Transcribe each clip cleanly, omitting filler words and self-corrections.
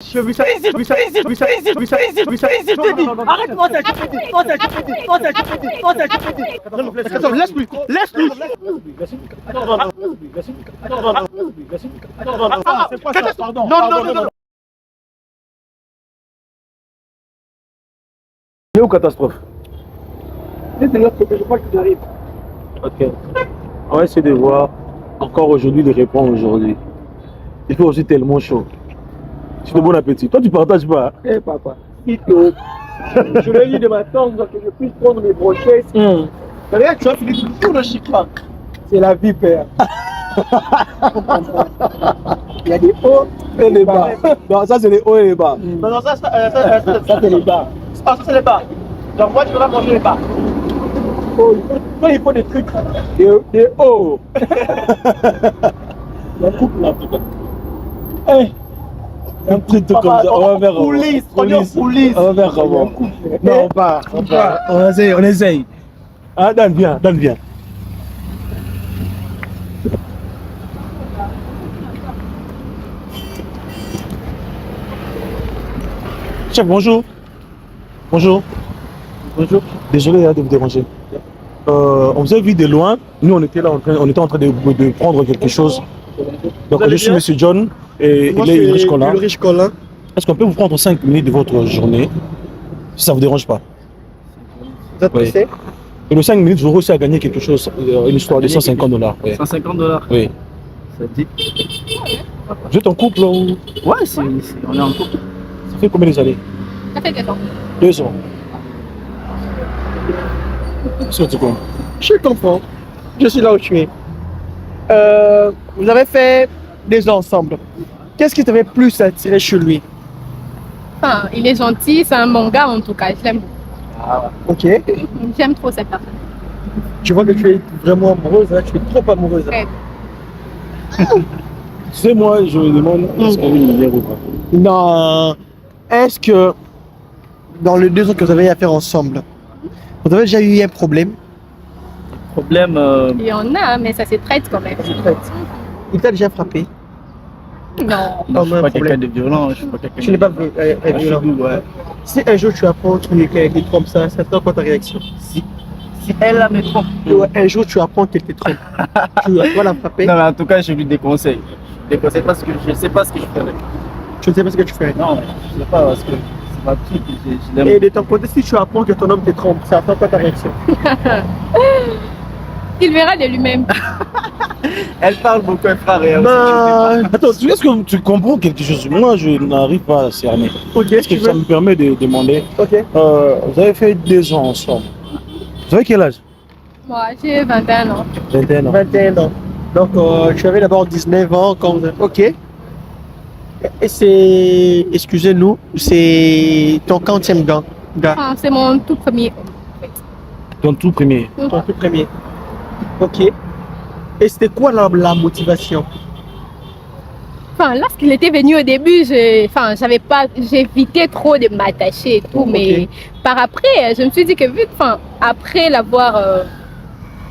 Je vis ça, je vis ça, je vis ça, je vis ça, je vis ça, je te dis, arrête-moi ça, je te dis, moi ça, je te dis, moi ça, je te dis, moi ça, je te dis. Attends, laisse-lui, laisse-lui. Non, non, non, non. C'est où catastrophe? C'est de l'autre côté, je crois qu'il arrive. Ok. On va essayer de voir encore aujourd'hui, de répondre aujourd'hui. Il fait aussi tellement chaud. C'est de bon appétit. Toi, tu partages pas. Eh papa, je lui ai dit de m'attendre que je puisse prendre mes brochettes. Regarde, tu vas finir tout le chiffre. C'est la vie, père. Il y a des hauts Et les bas. Non, ça c'est les hauts et les bas. Non, non, ça c'est les bas. Ah, ça c'est les bas. Donc moi, tu vas manger les bas. Oh, il faut des trucs. Des hauts. La coupe là. Hey. Un truc comme ça. On va faire police. On va faire comment? Non, on part. On essaye, on essaye. Ah, Dan, viens, Dan, viens. Chef, bonjour. Bonjour. Bonjour. Désolé de vous déranger. On vous a vu de loin. Nous, on était là, on était en train de prendre quelque chose. Donc, je suis Monsieur John et Moi, il est Ulrich Collin. Ulrich Collin. Est-ce qu'on peut vous prendre 5 minutes de votre journée, si ça ne vous dérange pas? Vous êtes pressé? Et le 5 minutes, vous réussissez à gagner quelque chose, une histoire de 150 $. Oui. 150 $. Oui. Ça dit? Vous êtes en couple ou... Ouais, on est en couple. Ça fait combien d'années? Ça fait 2 ans. 2 ans. Est-ce que tu comprends? Je comprends. Je suis là où tu es. Vous avez fait des ans ensemble. Qu'est-ce qui t'avait plus attiré chez lui? Enfin, il est gentil, c'est un bon gars en tout cas, je l'aime beaucoup. Ok. J'aime trop cette personne. Tu vois que tu es vraiment amoureuse, hein? Tu es trop amoureuse. Hein? Ouais. Tu sais, moi, je me demande, est-ce qu'elle est mignonne ou pas? Non. Est-ce que dans les 2 ans que vous avez à faire ensemble, vous avez déjà eu un problème? Problème. Il y en a, mais ça se traite quand même. Il t'a déjà frappé? Non. Non, je suis un pas problème. quelqu'un de violent. Je suis pas quelqu'un Tu n'es pas violent. Ouais. Si un jour tu apprends qu'elle te trompe, ça te quoi ta réaction? Si elle a mes trompe. Un jour tu apprends qu'elle te trompe, tu vas la frapper? Non, mais en tout cas, je lui déconseille. Je déconseille parce que je ne sais pas ce que je ferais. Tu ne sais pas ce que tu fais. Non, je ne sais pas parce que c'est ma petite. Je l'aime. Et de ton côté, si tu apprends que ton homme te trompe, ça attend quoi ta réaction? Il verra de lui-même. Elle parle beaucoup, elle fera rien. Ben, Attends, est-ce que tu comprends quelque chose? Moi, je n'arrive pas à cerner. ok, Est-ce que tu ça veux? me permet de demander? Ok. Vous avez fait 2 ans ensemble. Vous avez quel âge? Moi, j'ai 21 ans. 21 ans. 21 ans. Donc, tu avais d'abord 19 ans quand vous... Ok. Et c'est... Excusez-nous, c'est ton quantième gars? Enfin, c'est mon tout premier. Ton tout premier. Ton tout premier. Ok. Et c'était quoi la motivation? Enfin, lorsqu'il était venu au début, j'évitais trop de m'attacher et tout, Ok. mais par après, je me suis dit que après l'avoir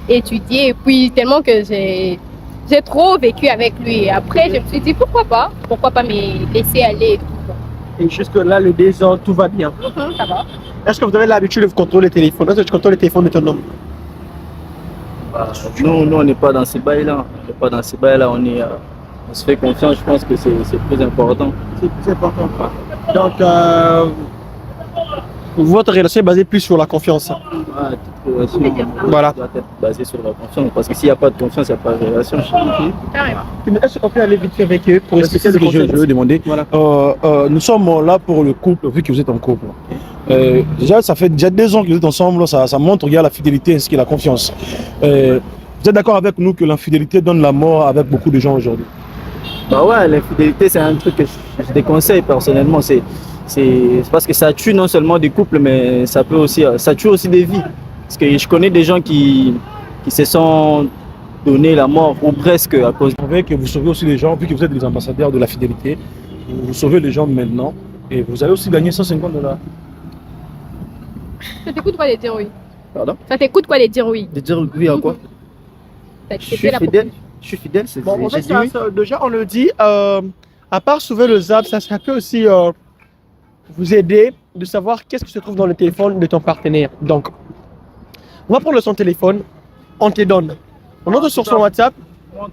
étudié, et puis tellement que j'ai trop vécu avec lui. Après, je me suis dit pourquoi pas me laisser aller et tout. Et jusque là, le 2 ans, tout va bien. Ça va. Est-ce que vous avez l'habitude de contrôler le téléphone? Est-ce que tu contrôles le téléphone de ton homme? Nous, on n'est pas dans ces bails-là. On n'est pas dans ces bails-là. On se fait confiance. Je pense que c'est plus important. C'est plus important. Donc, votre relation est basée plus sur la confiance. Ouais, toute relation Voilà. doit être basée sur la confiance. Parce que s'il n'y a pas de confiance, il n'y a pas de relation. Carrément. Mais est-ce qu'on peut aller vite fait avec eux pour C'est expliquer ce le que je concept? veux demander. Voilà. Nous sommes là pour le couple, vu que vous êtes en couple. Déjà, ça fait déjà 2 ans que vous êtes ensemble, ça montre qu'il y a la fidélité ainsi que la confiance. Vous êtes d'accord avec nous que l'infidélité donne la mort avec beaucoup de gens aujourd'hui? Bah ouais, l'infidélité, c'est un truc que je déconseille personnellement. C'est parce que ça tue non seulement des couples, mais ça tue aussi des vies. Parce que je connais des gens qui se sont donné la mort ou presque à cause Vous savez que vous sauvez aussi les gens, vu que vous êtes les ambassadeurs de la fidélité. Vous sauvez les gens maintenant et vous allez aussi gagner 150 $. Ça t'écoute quoi de dire oui? Pardon? Ça t'écoute quoi de dire oui? De dire oui à quoi? T'as Je accepté suis la fidèle. Je suis fidèle, c'est Bon, en fait, j'ai dit oui. déjà, on le dit, À part sauver le zap, ça peut aussi vous aider de savoir qu'est-ce qui se trouve dans le téléphone de ton partenaire. Donc, on va prendre son téléphone, on te donne. On entre sur son WhatsApp,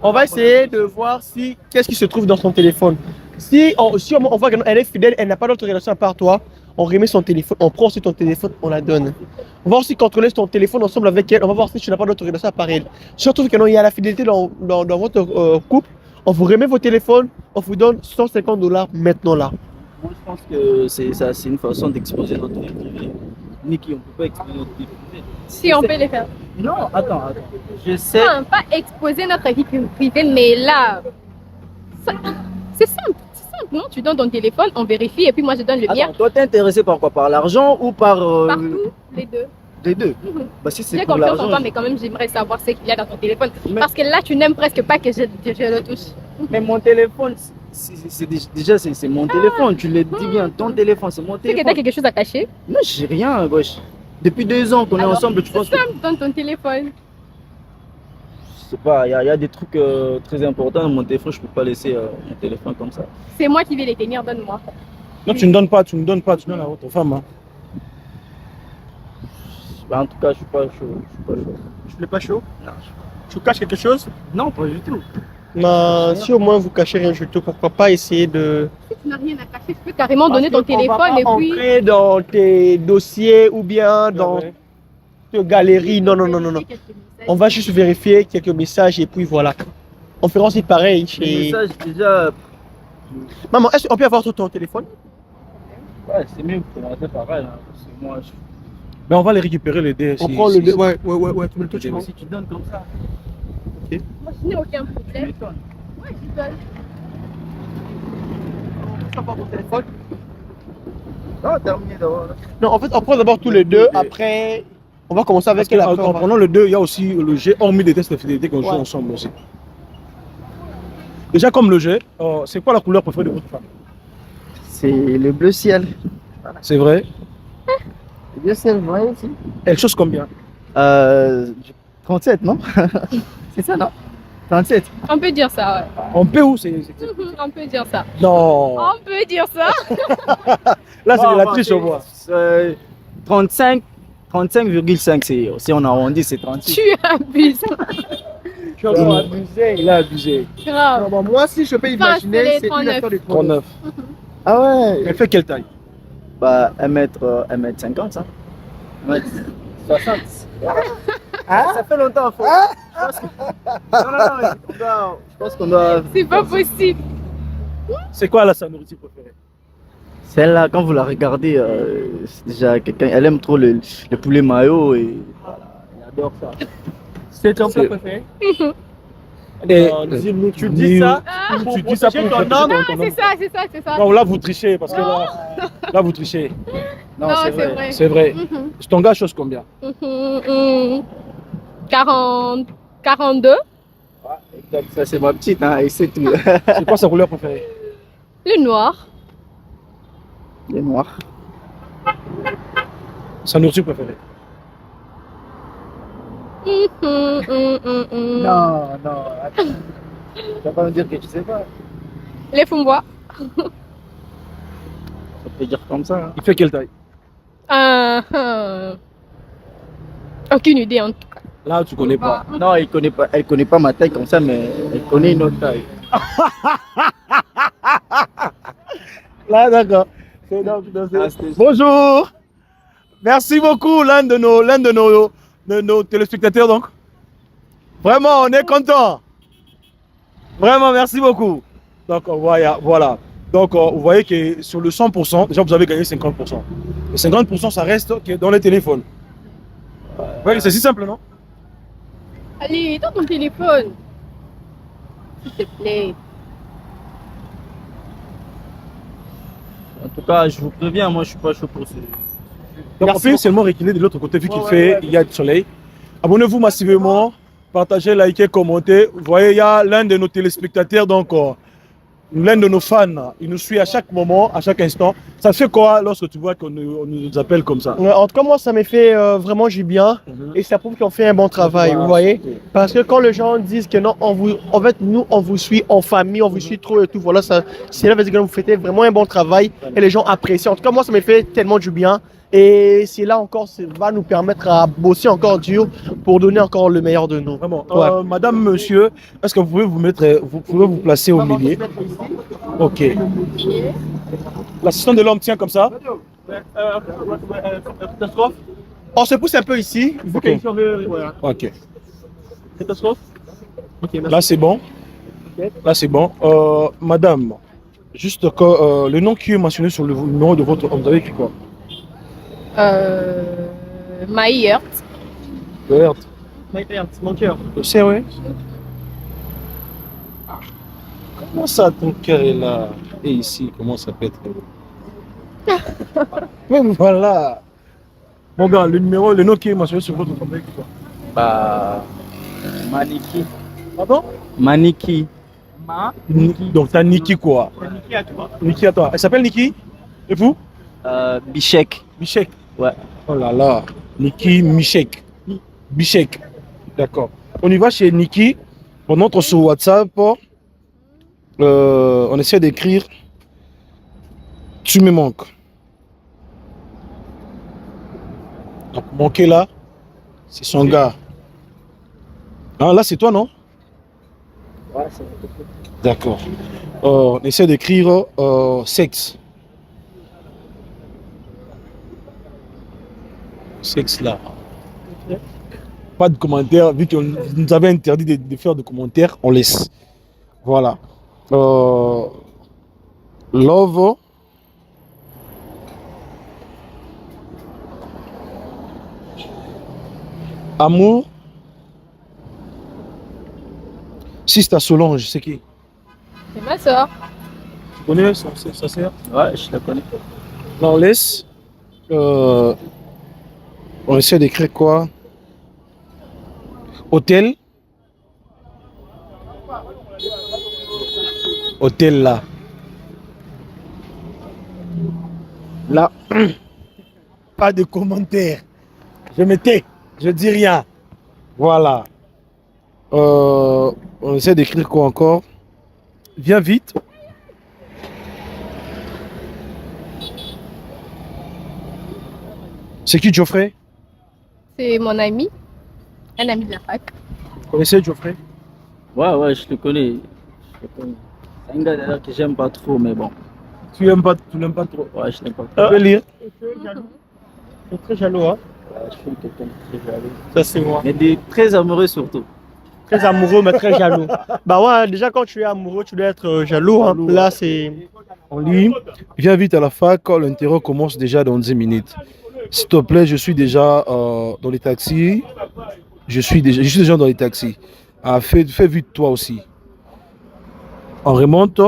on va essayer de voir si qu'est-ce qui se trouve dans son téléphone. Si on voit qu'elle est fidèle, elle n'a pas d'autre relation à part toi, on remet son téléphone, on prend aussi ton téléphone, on la donne. On va aussi contrôler ton téléphone ensemble avec elle, on va voir si tu n'as pas d'autre relation à part elle. Si on trouve qu'il y a la fidélité dans votre couple, on vous remet vos téléphones, on vous donne $150 maintenant là. Moi, je pense que c'est une façon d'exposer notre vie privée. Niki, on ne peut pas exposer notre vie privée. Si on peut les faire. Non, attends. Je sais. Non, pas exposer notre vie privée, mais là, c'est simple. Non, tu donnes ton téléphone, on vérifie et puis moi je donne le mien. Attends, toi t'es intéressé par quoi? Par l'argent ou par... Partout, les deux. Les deux. Mhm. Bah si c'est J'ai pour confiance en l'argent... toi, mais quand même j'aimerais savoir ce qu'il y a dans ton téléphone. Mais- Parce que là, tu n'aimes presque pas que je le touche. Mais mon téléphone, déjà c'est mon téléphone, tu le dis bien, ton téléphone c'est mon Tu sais que tu as téléphone. quelque chose à cacher. Non, j'ai rien, wesh. Depuis 2 ans qu'on est Alors, ensemble, tu penses que... Simple, donne ton téléphone. Je sais pas, il y a des trucs très importants dans mon téléphone, je peux pas laisser mon téléphone comme ça. C'est moi qui vais les tenir, donne-moi. Non, tu ne donnes pas, tu donnes à votre femme. Hein. Bah, en tout cas, je suis pas chaud. Tu n'es pas chaud? Non, Tu caches quelque chose? non, pas du tout. Mais si au moins vous cachez rien du tout, pourquoi pas essayer de... Si tu n'as rien à cacher, tu peux carrément donner ton téléphone et puis... entrer dans tes dossiers ou bien dans Ouais. tes galeries. Non. On va juste vérifier quelques messages et puis voilà. On fera aussi pareil Les chez... messages, déjà, Maman, est-ce qu'on peut avoir ton téléphone? ouais, c'est mieux que commencer pareil. Hein, parce que moi, Mais on va les récupérer les deux. On prend le... Ouais, tu me le touches, si tu donnes comme ça, Moi, je n'ai aucun tu problème. m'étonnes. Ouais, je donne. ton téléphone? Non, terminé d'abord. Non, en fait, on prend d'abord tous les deux, après... On va commencer avec Parce que elle, après on en va- prenant le 2, il y a aussi le jet, hormis des tests de fidélité qu'on joue Ouais. ensemble aussi. Déjà comme le jet, c'est quoi la couleur préférée de votre femme? C'est le bleu ciel. C'est vrai. Le bleu ciel, vous voyez ici? Elle chose combien? 37, non? C'est ça, non? 37. On peut dire ça, ouais. En P ou c'est... On peut dire ça. Non. On peut dire ça. Là, c'est de la triche au moins. 35,5, si on arrondit, c'est 36. Tu abuses. Tu as encore abusé. Il a abusé. Grave. Non, bon, moi, si je peux Enfin, imaginer, c'est les c'est une 39. affaire de 39. Ah ouais? Elle fait quelle taille? Bah, 1m50, ça. 1m60. Ça fait longtemps, faut. Non, mais je pense qu'on doit. C'est pas possible. C'est quoi là sa nourriture préférée? Celle-là, quand vous la regardez, c'est déjà quelqu'un. Elle aime trop le poulet mayo et. Voilà, elle adore ça. C'est ton plat C'est- préféré? Et Dis-nous, tu dis ça tu dis ça pour protéger ton protéger homme. ton C'est ça, c'est ça. Non, là vous trichez parce que là vous trichez. Non, Non, c'est c'est vrai. vrai. C'est vrai. Mhm. Je t'engage chose combien? 40, 42. Ah, exact, ça, c'est ma petite, hein, et c'est tout. C'est quoi sa couleur préférée? Le noir. Les noirs. Sa nourriture préférée? Non, attends. Tu vas pas me dire que tu sais pas. Les fumbois. Ça peut dire comme ça. Hein. Il fait quelle taille? Aucune idée en tout cas. Là tu connais pas. Non, elle connaît pas ma taille comme ça, mais elle connaît une autre taille. Là d'accord. C'est donc- Ah, c'était- Bonjour. Merci beaucoup l'un de nos téléspectateurs donc. Vraiment on est content. Vraiment merci beaucoup. Donc voilà. Donc vous voyez que sur le 100%, déjà vous avez gagné 50%. Le 50% ça reste que dans les téléphones. Ouais, c'est si simple non? Allez, donne ton téléphone. S'il te plaît. En tout cas, je vous préviens, moi je suis pas chaud pour ce. Donc on peut seulement reculer de l'autre côté vu qu'il fait, il y a du soleil. Abonnez-vous massivement, partagez, likez, commentez. Vous voyez, il y a l'un de nos téléspectateurs donc l'un de nos fans, il nous suit à chaque moment, à chaque instant. Ça te fait quoi lorsque tu vois qu'on nous appelle comme ça? En tout cas, moi, ça me fait vraiment du bien et ça prouve qu'on fait un bon travail, vous voyez. Parce que quand les gens disent que non, en fait, nous, on vous suit en famille, on vous suit trop et tout, voilà, c'est là veut dire que vous faites vraiment un bon travail et les gens apprécient. En tout cas, moi, ça me fait tellement du bien et c'est là encore, ça va nous permettre à bosser encore dur pour donner encore le meilleur de nous. Vraiment. Ouais. Madame, monsieur, est-ce que vous pouvez vous mettre, vous pouvez vous placer au milieu? Ok. L'assistant de l'homme tient comme ça. On se pousse un peu ici, vu Ok. qu'ici on veut. Voilà. Ok. Ok, merci. Là, c'est bon. Là, c'est bon. Madame, juste que le nom qui est mentionné sur le numéro de votre homme, vous avez écrit quoi? Maïert. Vert. Mon cœur. C'est vrai. Comment ça, ton cœur est là et ici, comment ça peut être? Mais voilà. Mon gars, le numéro, le nom qui est mentionné sur votre homme, vous avez écrit quoi? Bah, Maniki. Pardon? Maniki. Donc, t'as Niki quoi? Niki à toi. Elle s'appelle Niki? Et vous? Bichek. Bichek. Ouais. Oh là là. Niki Michek. Bichek. D'accord. On y va chez Niki. On entre sur WhatsApp. On essaie d'écrire. Tu me manques. Donc, manquer là, c'est son gars. Ah, là, c'est toi, non? Ouais, c'est D'accord. On essaie d'écrire sexe. Sexe là. Pas de commentaires, vu qu'on nous avait interdit de faire de commentaires, on laisse. Voilà. Love. Amour. Sista Solange, c'est qui? C'est ma soeur. Tu connais sa sœur? Ouais, je la connais. Là, on laisse. On essaie d'écrire quoi? Hôtel. Hôtel là. Là, pas de commentaires. Je me tais. Je dis rien. Voilà. On essaie d'écrire quoi encore? Viens vite. C'est qui Geoffrey? C'est mon ami. Un ami de la fac. Vous connaissez Geoffrey? Ouais, je le connais. C'est un gars d'ailleurs que j'aime pas trop, mais bon. Tu l'aimes pas trop. Ouais, je l'aime pas trop. Tu peux lire? C'est très jaloux, hein. Ouais, je suis quelqu'un de très jaloux. Ça, c'est moi. Mais très amoureux surtout. Très amoureux, mais très jaloux. Bah ouais, déjà quand tu es amoureux, tu dois être jaloux. Hein. Là, c'est. On lit. Viens vite à la fac, l'interro commence déjà dans 10 minutes. S'il te plaît, je suis déjà dans les taxis. Je suis déjà dans les taxis. Ah, fais vite toi aussi. On remonte.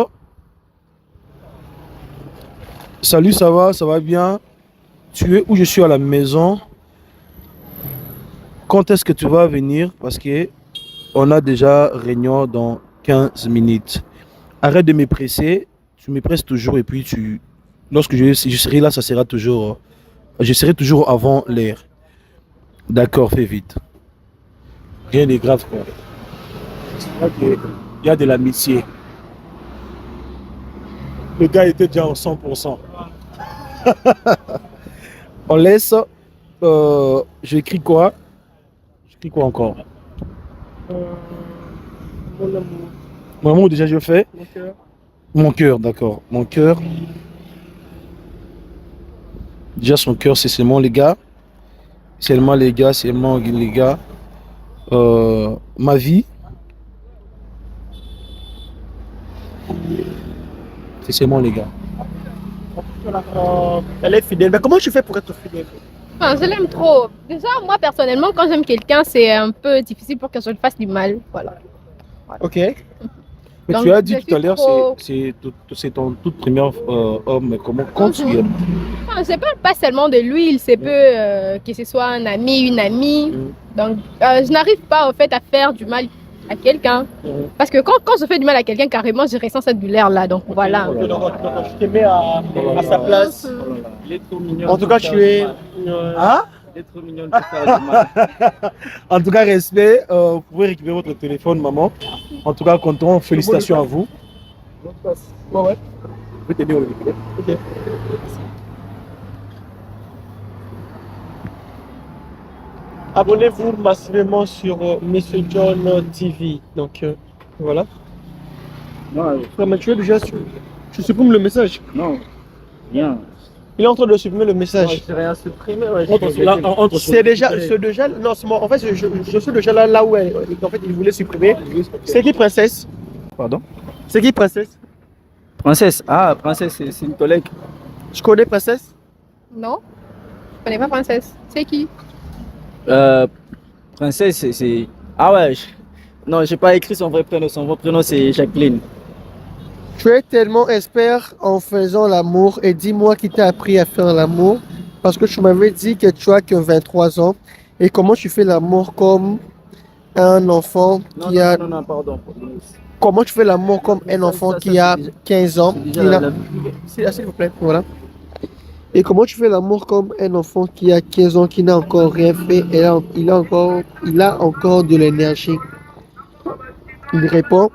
Salut, ça va bien? Tu es où? Je suis à la maison. Quand est-ce que tu vas venir? Parce que on a déjà réunion dans 15 minutes. Arrête de me presser. Tu me presses toujours et puis lorsque je serai là, ça sera toujours. Je serai toujours avant l'heure. D'accord, fais vite. Rien de grave quoi. Il y a de l'amitié. Le gars était déjà en 100%. On laisse. J'écris quoi? J'écris quoi encore? Mon amour, Mon amour, déjà je fais. mon cœur. Mon cœur, d'accord. Mon cœur. Déjà son cœur, c'est seulement les gars. Seulement les gars, seulement les gars. Ma vie. C'est seulement les gars. Elle est fidèle. Mais comment tu fais pour être fidèle? Enfin, je l'aime trop. Déjà, moi, personnellement, quand j'aime quelqu'un, c'est un peu difficile pour que je lui fasse du mal. Voilà. Ok. Mais Donc, tu as dit je tout à suis l'heure, trop- c'est ton toute première homme. Mais comment quand tu aimes? Enfin, je parle pas seulement de lui, il se peut que ce soit un ami, une amie. Donc, je n'arrive pas, au fait, à faire du mal à quelqu'un. Parce que quand je fais du mal à quelqu'un, carrément, je ressens cette douleur-là. Donc voilà. Donc, je te mets à sa place. Il est trop mignon. En tout cas, tu es. Hein? Il est trop mignon de faire du mal. En tout cas, respect. Vous pouvez récupérer votre téléphone, maman. En tout cas, content. Félicitations à vous. Ouais, ouais. Je vais t'aider au récupérer. Ok. Abonnez-vous massivement sur Monsieur John TV. Donc voilà. Non, Frère Mathieu, déjà, tu supprimes le message. non, rien. Il est en train de supprimer le message. J'ai rien supprimé. Ouais, C'est déjà, non, c'est moi. En fait, je suis déjà là où en fait, il voulait supprimer. C'est qui princesse? Pardon? C'est qui princesse? Princesse. Ah, princesse, c'est une collègue. Je connais princesse. Non, je connais pas princesse. C'est qui? Princesse, c'est. Ah ouais. Non, j'ai pas écrit son vrai prénom. Son vrai prénom, c'est Jacqueline. Tu es tellement expert en faisant l'amour et dis-moi qui t'a appris à faire l'amour parce que tu m'avais dit que tu as que 23 ans et comment tu fais l'amour comme un enfant Non, qui a... non, pardon. Comment tu fais l'amour comme un enfant qui a 15 ans? Déjà, Il a- S'il vous plaît, voilà. Et comment tu fais l'amour comme un enfant qui a 15 ans, qui n'a encore rien fait et il a encore de l'énergie? Il répond,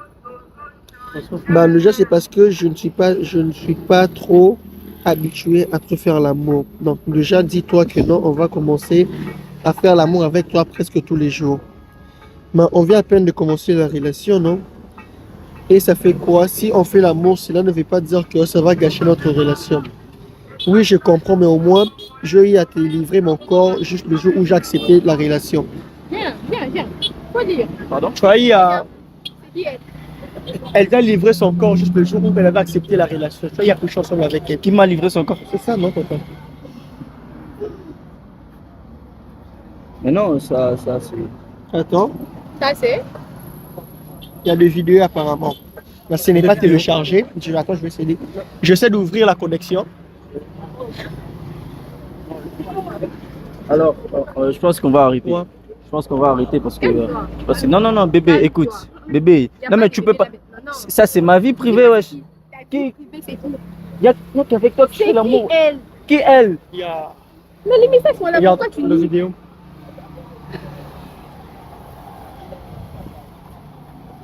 bah, déjà c'est parce que je ne suis pas trop habitué à te faire l'amour. Donc déjà dis-toi que non, on va commencer à faire l'amour avec toi presque tous les jours. Mais on vient à peine de commencer la relation, non? Et ça fait quoi? Si on fait l'amour, cela ne veut pas dire que ça va gâcher notre relation. Oui, je comprends, mais au moins, je y à te livrer mon corps juste le jour où j'ai accepté la relation. Viens. Faut dire. Pardon? Tu vois, C'est qui elle? elle t'a livré son corps juste le jour où elle avait accepté la relation. Tu vois, il y a couché ensemble avec elle. Qui m'a livré son corps? C'est ça, non, papa? Mais non, ça c'est. Attends, Ça c'est. il y a des vidéos apparemment. Mais ce n'est pas téléchargé. Attends, je vais essayer. J'essaie d'ouvrir la connexion. Alors, je pense qu'on va arrêter. Ouais. Je pense qu'on va arrêter parce que non, bébé, écoute, bébé. Non mais tu peux pas. Ça c'est ma vie privée, wesh. Qui? C'est qui? Y a qu'avec toi que je C'est fais qui l'amour. elle? Qui elle? Il y a. Mais les messages sont là, Regarde pourquoi tu la lis? vidéo.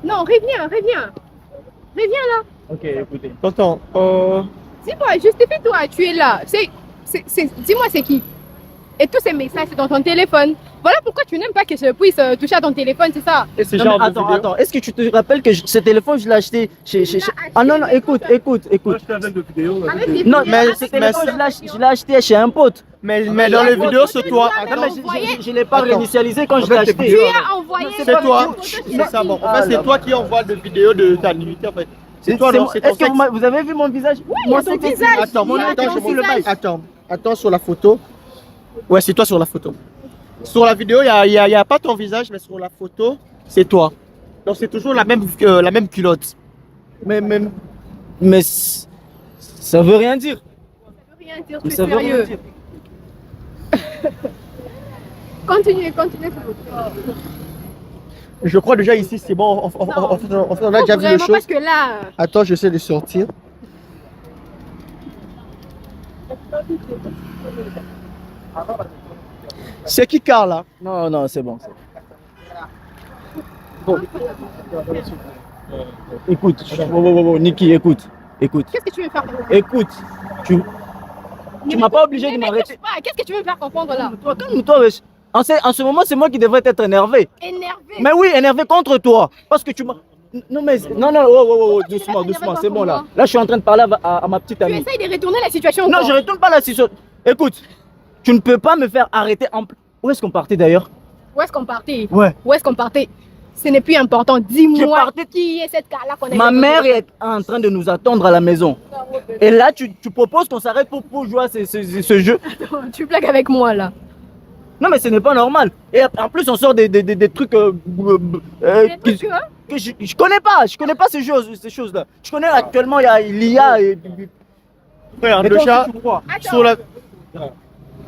Non, reviens. Reviens là. Ok, écoutez. Attends, Dis-moi, justifie-toi, tu es là. Dis-moi c'est qui? Et tous ces messages, c'est dans ton téléphone. Voilà pourquoi tu n'aimes pas que je puisse toucher à ton téléphone, c'est ça? et c'est Non, genre mais de vidéo. attends, est-ce que tu te rappelles que ce téléphone je l'ai acheté chez. Ah non, écoute. Avec des Non, vidéos. mais ce téléphone je l'ai acheté chez un pote. Mais dans les vidéos, c'est toi. Ah, Non, Attends, mais je l'ai pas Attends. réinitialisé quand je En l'ai fait, tes acheté. vidéos, Tu as envoyé. c'est toi. C'est C'est ça, bon. En Ah, fait, c'est là. toi qui envoie des vidéos de ta nudité, en fait. C'est toi, non? C'est ton Est-ce que sexe. vous avez vu mon visage? il y a son visage. Attends, Il y a attends, ton je montre le visage. bail. Attends, sur la photo. Ouais, c'est toi sur la photo. Sur la vidéo, il y a pas ton visage, mais sur la photo, c'est toi. Donc c'est toujours la même culotte. Mais ça veut rien dire. Rien dire, tu es Ça veut rien sérieux. dire. Continuez, s'il vous plaît. Je crois déjà ici, c'est bon. En fait, on a déjà vu les Vraiment, choses. parce que là, Attends, j'essaie de sortir. C'est qui Carla? Non, c'est bon. Bon. Écoute, Niki, écoute. qu'est-ce que tu veux faire comprendre? Écoute, tu m'as pas obligé de Mais m'arrêter. touche pas. Qu'est-ce que tu veux me faire comprendre là? Calme-toi, wesh. En ce moment, c'est moi qui devrais être énervé. Énervé. Mais oui, énervé contre toi. Parce que tu m'as. Non, doucement, c'est bon là. Là, je suis en train de parler à ma petite Tu amie. essayes de retourner la situation. Non, quoi. je retourne pas la situation. Écoute, tu ne peux pas me faire arrêter en. Où est-ce qu'on partait d'ailleurs? Où est-ce qu'on partait? Ouais. Où est-ce qu'on partait? Ce n'est plus important. Je Dis-moi partais- qui est cette Carla qu'on a Ma mère est en train de nous attendre à la maison. Et là, tu proposes qu'on s'arrête pour jouer à ce jeu. Tu blagues avec moi là. Non, mais ce n'est pas normal. Et en plus, on sort des trucs Les trucs, hein? que je connais pas. Je connais pas ces choses-là. Je connais actuellement, il y a l'IA et. Frère, Mais toi, déjà, tu crois. Attends. sur la.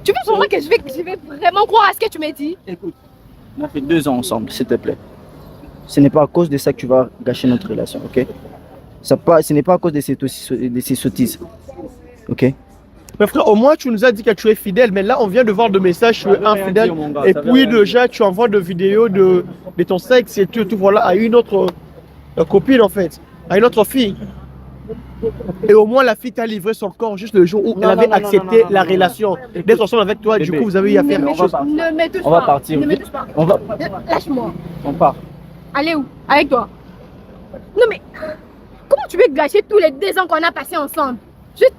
Tu veux vraiment que je vais vraiment croire à ce que tu m'as dit? Écoute, on a fait 2 ans ensemble, s'il te plaît. ce n'est pas à cause de ça que tu vas gâcher notre relation, ok? Ce n'est pas à cause de ces sottises, ok? Mais frère, au moins tu nous as dit que tu es fidèle, mais là on vient de voir de messages, tu es infidèle. dire, mon gars, Et ça veut puis rien déjà tu envoies des vidéos de ton sexe et tout voilà, à une autre copine en fait, à une autre fille. Et au moins la fille t'a livré son corps juste le jour où elle avait accepté la relation d'être ensemble avec toi. Du coup vous avez eu à faire quelque chose. Ne me touche On va pas. partir. Ne me touche pas. On va, Lâche-moi. on part. Allez où? Avec toi. Non mais, comment tu veux gâcher tous les 2 ans qu'on a passés ensemble? Juste...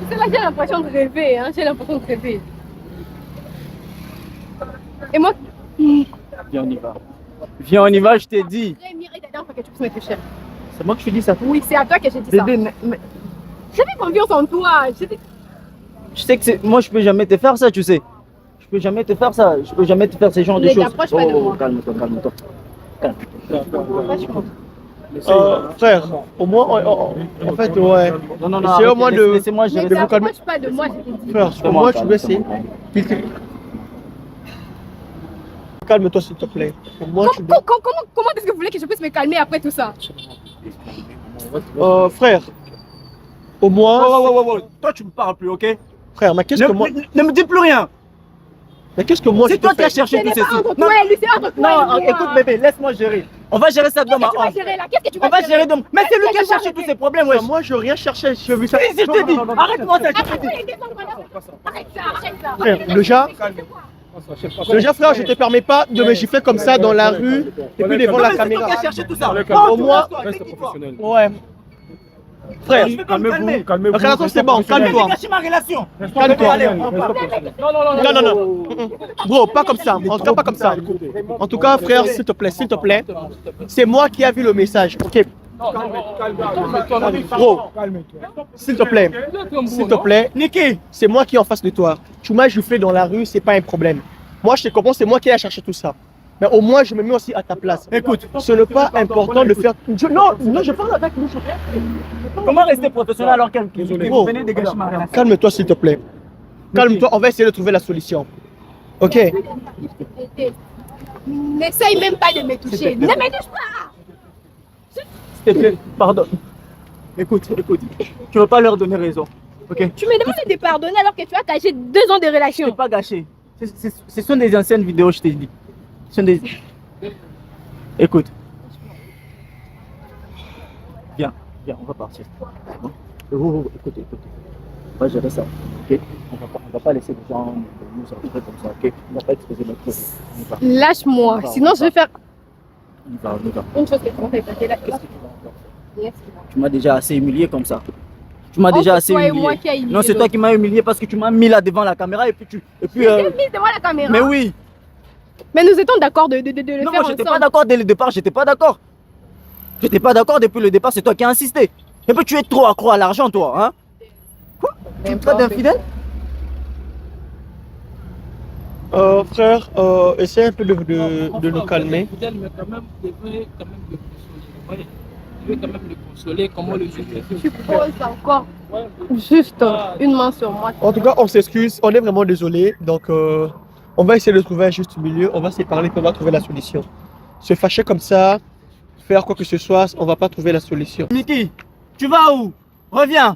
C'est là, j'ai l'impression de rêver, hein. J'ai l'impression de rêver. Et moi, Viens, on y va. Viens, on y va, je t'ai dit. j'ai mérité la dernière fois que tu puisses me toucher. C'est moi que je te dis ça. Oui, c'est à toi que j'ai dit ça. Bébé, J'avais confiance en toi. je sais que moi, je peux jamais te faire ça, tu sais. Je peux jamais te faire ça. Je peux jamais te faire ce genre de Ne choses. t'approche pas de moi. Calme-toi, calme-toi. Franchement. Frère, au moins en fait ouais. Non, Essayez au moins de... Laissez-moi Ne gérer. vous calmer. t'approche pas de moi, je t'ai dit. Frère, au moins tu dois essayer. Calme-toi s'il te plaît. Au moins tu dois... Comment est-ce que vous voulez que je puisse me calmer après tout ça? frère, au moins... Toi, tu me parles plus, ok? Frère, mais qu'est-ce que moi... Ne me dis plus rien. Mais qu'est-ce que moi je C'est te toi qui fais? as cherché Ce tout n'est ceci. pas entre toi et lui, c'est entre toi Non, et moi. écoute, bébé, laisse-moi gérer. On va gérer ça Qu'est-ce demain. que tu vas gérer là? Qu'est-ce que tu vas On va gérer? gérer demain. Mais c'est lui qui a Qu'est-ce que cherché tu vas tous ces problèmes, wesh. Moi je rien cherché, je vu ça. Si, je te dis, arrête-moi ça, je te Après dis. les 2 ans qu'on a fait. Arrête ça. Frère, déjà frère, je te permets pas de me gifler comme ça dans la rue et puis devant Non, la mais c'est toi caméra. qui as cherché tout ça. Au moins, ouais. Frère, Calmez-vous, calmez-vous. ok, attends, c'est bon, calme-toi. gâché ma relation. Calme-toi. Allez, on part. Non, non, non. Bro, pas comme ça. En tout cas, pas comme ça. En tout cas, frère, s'il te plaît, c'est moi qui ai vu le message, ok? Bro, s'il te plaît, Niki, c'est moi qui est en face de toi. Tu m'as giflé dans la rue, c'est pas un problème. Moi, je te comprends, c'est moi qui ai cherché tout ça. Mais au moins, je me mets aussi à ta place. écoute, Ce n'est pas important de faire. Non, je parle avec lui. comment rester professionnel alors que Bro, vous venez de gâcher ma relation? calme-toi, s'il te plaît. Calme-toi, on va essayer de trouver la solution. Ok? N'essaye même pas de me toucher. Ne me touche pas. S'il te plaît, pardon. Écoute, tu ne veux pas leur donner raison, ok? Tu me demandes de pardonner alors que tu as gâché 2 ans de Je relation. t'ai pas gâché. Ce sont des anciennes vidéos, je t'ai dit. Ce sont des... Écoute. Viens, on va partir. Bon. Écoute. On va gérer ça, ok? On va pas laisser les gens nous entourer comme ça, ok? On va pas exposer notre vie. On y va. Lâche-moi, sinon je vais faire On y va. une chose que tu m'as fait passer là. Tu m'as déjà assez humilié comme ça. Tu m'as déjà assez toi et humilié. moi qui a humilié Non, c'est toi qui m'as humilié parce que tu m'as mis là devant la caméra et puis Tu mis devant la caméra. Mais oui. Mais nous étions d'accord de le Non, faire moi j'étais pas ensemble. d'accord dès le départ, j'étais pas d'accord. J'étais pas d'accord depuis le départ, c'est toi qui as insisté. Et puis tu es trop accro à l'argent, toi, hein? Quoi? Tu me traites d'infidèle? Frère, essaie un peu de nous calmer. Mais quand même, vous devez quand même le consoler. Vous devez quand même le consoler, comment le juger. Tu poses encore juste une main sur moi. En tout cas, on s'excuse, on est vraiment désolé. Donc, on va essayer de trouver un juste milieu. On va se parler, puis on va trouver la solution. Se fâcher comme ça, faire quoi que ce soit, on va pas trouver la solution. Niki, tu vas où? Reviens.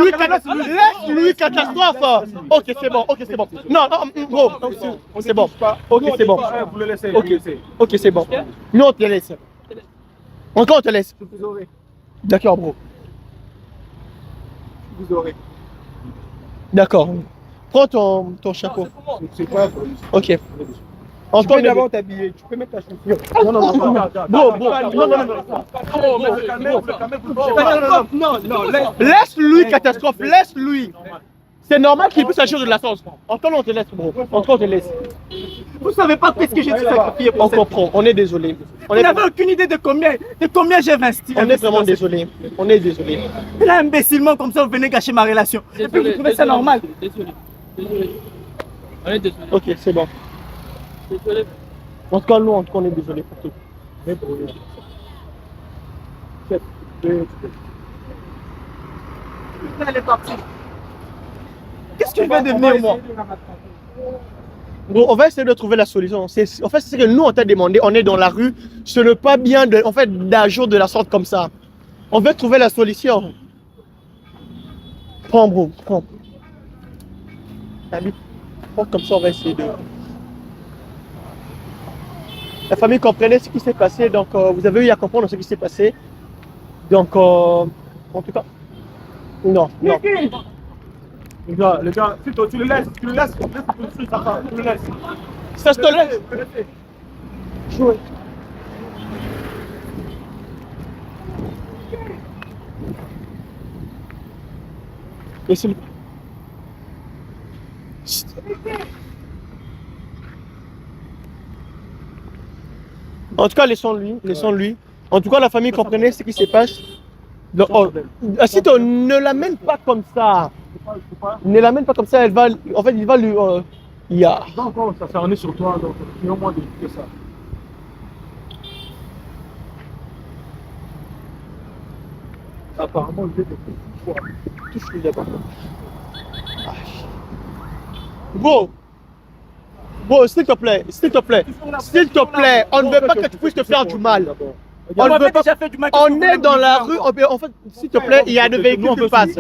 Laisse-lui, catastrophe. Ok, c'est bon. Non, gros, c'est bon. Ok, c'est bon. Ok, c'est bon. Nous, on te laisse. Encore, on te laisse. D'accord, bro. D'accord. Prends ton chapeau. Ok. Encore d'abord t'habiller. Tu peux mettre ta chaussure. Non. Laisse-lui, catastrophe. Laisse-lui. C'est normal qu'il puisse agir de la sauce. Encore on te laisse, bro. Encore on te laisse. Vous savez pas qu'est-ce que j'ai dû sacrifier pour On comprend. On est désolé. Vous n'avez aucune idée de combien j'ai investi. On est vraiment désolé. On est désolé. Et là, imbécilement comme ça, vous venez gâcher ma relation. Et puis vous trouvez ça normal. Désolé. On est désolé. Ok, c'est bon. Désolé. En tout cas, nous, on est désolé pour tout. Elle est partie. Qu'est-ce que je vais devenir, moi? Bon, on va essayer de trouver la solution. En fait, c'est ce que nous, on t'a demandé. On est dans la rue. Ce n'est pas bien d'agir de la sorte comme ça. On veut trouver la solution. Prends, bro. Prends. Allez. Prends comme ça, on va essayer de... La famille comprenait ce qui s'est passé. Donc, vous avez eu à comprendre ce qui s'est passé. Donc, en tout cas... Non. Les gars, tu le laisses, tu le laisses Ça, je te laisse. Jouer. Laissez-le. En tout cas, laissons-lui. En tout cas, la famille comprenait ce qui se passe. Donc, Asito, ne l'amène pas comme ça. Ne l'amène pas comme ça, il va lui... Encore, ça s'est sur toi, donc il y a au moins d'éviter ça. Apparemment, il est Touche-lui d'abord. Bro, s'il te plaît, on ne veut pas que tu puisses te faire du mal. On est dans la rue, en fait, s'il te plaît, il y a des véhicules qui passent.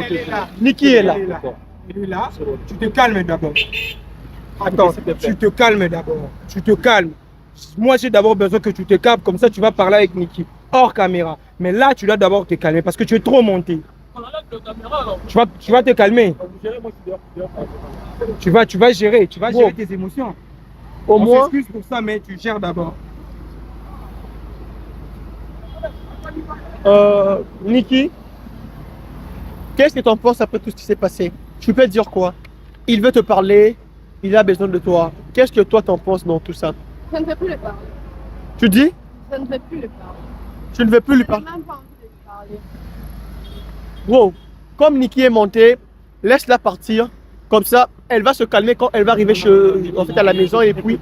Niki est là. Il est là, tu te calmes d'abord. Attends, tu te calmes d'abord. Tu te calmes. Moi, j'ai d'abord besoin que tu te calmes, comme ça tu vas parler avec Niki, hors caméra. Mais là, tu dois d'abord te calmer parce que tu es trop monté. Tu vas te calmer. Tu vas gérer tes émotions. Au moins, s'excuse pour ça, mais tu gères d'abord. Niki, qu'est-ce que tu en penses après tout ce qui s'est passé? Tu peux dire quoi? Il veut te parler, il a besoin de toi. Qu'est-ce que toi t'en penses dans tout ça? Je ne veux plus le parler. Tu dis? Je ne veux plus le parler. Tu ne veux plus lui Je n'ai parler? même pas envie de lui parler. Wow, comme Niki est montée, laisse-la partir. Comme ça, elle va se calmer quand elle va arriver à la maison et puis...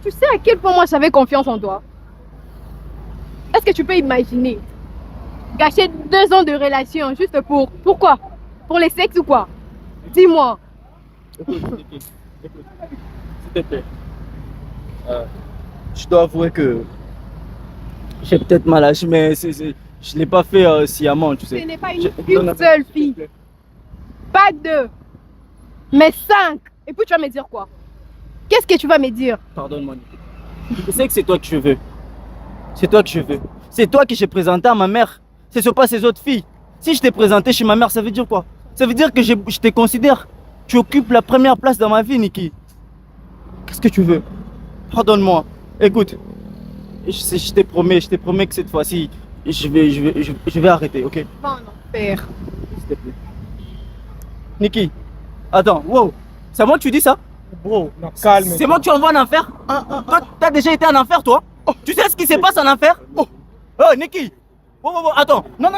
Tu sais à quel point moi j'avais confiance en toi? Est-ce que tu peux imaginer gâcher 2 ans de relation juste pour... Pourquoi? Pour les sexes ou quoi? Dis-moi. Écoute, s'il te plaît. Je dois avouer que j'ai peut-être mal agi, mais je ne l'ai pas fait sciemment, tu sais. Ce n'est pas une seule fille. Pas 2, mais 5. Et puis tu vas me dire quoi? Qu'est-ce que tu vas me dire? Pardonne-moi, Niki. Je sais que c'est toi que je veux. C'est toi que je veux. C'est toi que j'ai présenté à ma mère. Ce ne sont pas ces autres filles. Si je t'ai présenté chez ma mère, ça veut dire quoi? Ça veut dire que je te considère. Tu occupes la première place dans ma vie, Niki. Qu'est-ce que tu veux? Pardonne-moi. Écoute, je te promets que cette fois-ci, je vais arrêter, ok? Va en enfer. S'il te plaît. Niki, attends, wow. C'est à moi que tu dis ça? Bro, Non, calme. C'est moi que tu envoies en enfer? Toi, t'as déjà été en enfer, toi? Tu sais ce qui se passe en enfer? Oh, Niki! Attends, non.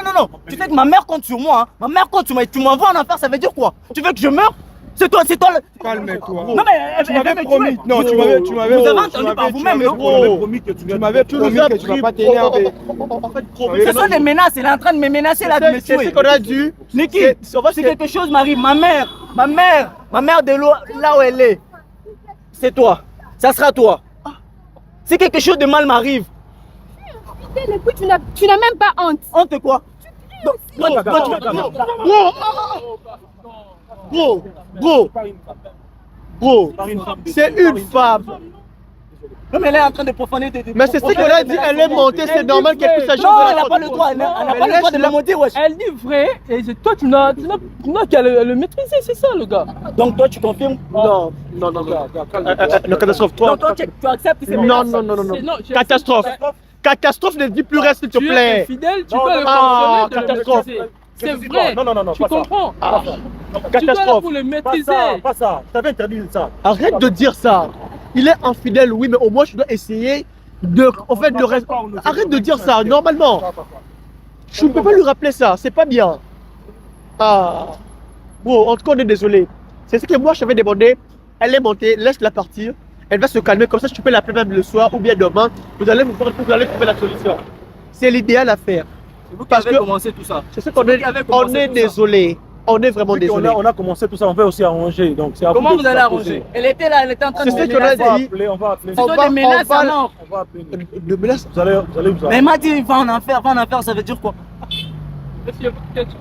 Tu sais que ma mère compte sur moi, hein? Ma mère compte sur moi. Tu m'envoies en enfer, ça veut dire quoi? Tu veux que je meure? C'est toi le... Calme-toi. Non, mais Tu m'avais me promis. tuer. Non, tu m'avais Vous avez entendu par vous-même, non? promis que tu m'avais promis que tu vas pas t'énerver. En fait, gros, Ce sont des menaces, il est en train de me menacer là, de me c'est ce tuer. qu'on a dû. Niki, c'est si quelque chose m'arrive, ma mère de là où elle est, c'est toi. Ça sera toi. Si quelque chose de mal m'arrive, Et puis tu n'as même pas honte. honte quoi? Bro, c'est une femme. Non, mais elle est en train de profaner tes... Mais c'est ce qu'on a dit, elle est montée, c'est normal qu'elle puisse agir. Non, elle n'a pas le droit, elle n'a pas le droit de la monter, wesh. Elle dit vrai et toi tu n'as qu'à le maîtriser, c'est ça le gars. Donc toi tu confirmes? Non. Catastrophe, toi. Donc toi tu acceptes ces Non. j'ai- Catastrophe, ne dis plus rien, s'il te Tu es plaît. infidèle, tu Non, dois non, le ah, sanctionner, de le catastrophe. maîtriser. C'est Qu'est-ce que vrai. Non, Tu pas ça. comprends? Ah, Tu dois là catastrophe. pour le Pas maîtriser. ça, pas ça. Je t'avais interdit ça. Arrête de dire ça. Il est infidèle, oui, mais au moins je dois essayer de. En fait, de rester. Arrête de dire ça, normalement. Je ne peux pas lui rappeler ça, c'est pas bien. Ah. Bon, en tout cas, on est désolé. C'est ce que moi je t'avais demandé. Elle est montée, laisse-la partir. elle va se calmer. Comme ça, tu peux l'appeler même le soir ou bien demain. Vous allez trouver la solution. C'est l'idéal à faire. C'est vous qui Parce avez que- commencé tout ça. C'est ce qu'on est, on est désolé. On est vraiment Vu qu'on désolé. on a commencé tout ça, on peut aussi arranger. Donc, c'est à Comment de vous allez s'imposer. arranger? Elle était là, elle était en train de C'est ce me qu'on a menacer. On va dit. appeler, on va appeler. Ce sont des menaces à mort. On va appeler. De menace. Vous allez vous Mais il m'a dit, va en enfer, ça veut dire quoi? Monsieur, peut-être.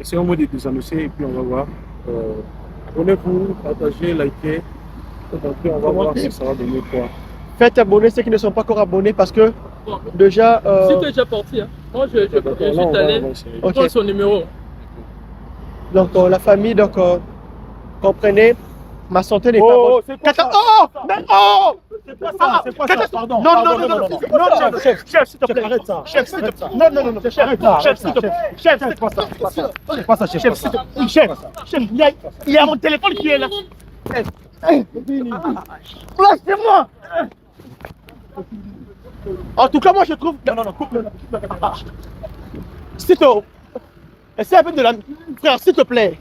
C'est un mot de désannoncer et puis on va voir. Abonnez-vous, partagez, likez. Et puis on va voir si ça va donner quoi. Faites abonner ceux qui ne sont pas encore abonnés parce que Bon, déjà. si tu es déjà parti, hein. Moi je suis allé. Ok. Prends son numéro. Donc la famille, donc comprenez, ma santé n'est pas bonne. c'est quoi ça? Oh, mais oh! C'est quoi ça? C'est quoi ça? Pardon. Non, pardon, non, non, non, chef, chef, s'il te plaît. arrête ça. Chef, s'il te plaît. Non, non, non, non, chef, chef, s'il te plaît. Chef, C'est pas ça, c'est pas ça. C'est pas ça, chef. chef, s'il te plaît. Chef, chef, il y a mon téléphone qui est là. Lâchez-moi! En tout cas, moi je trouve. Non, non, non, coupe-le. S'il te plaît. Essaie un peu de la. Frère, s'il te plaît.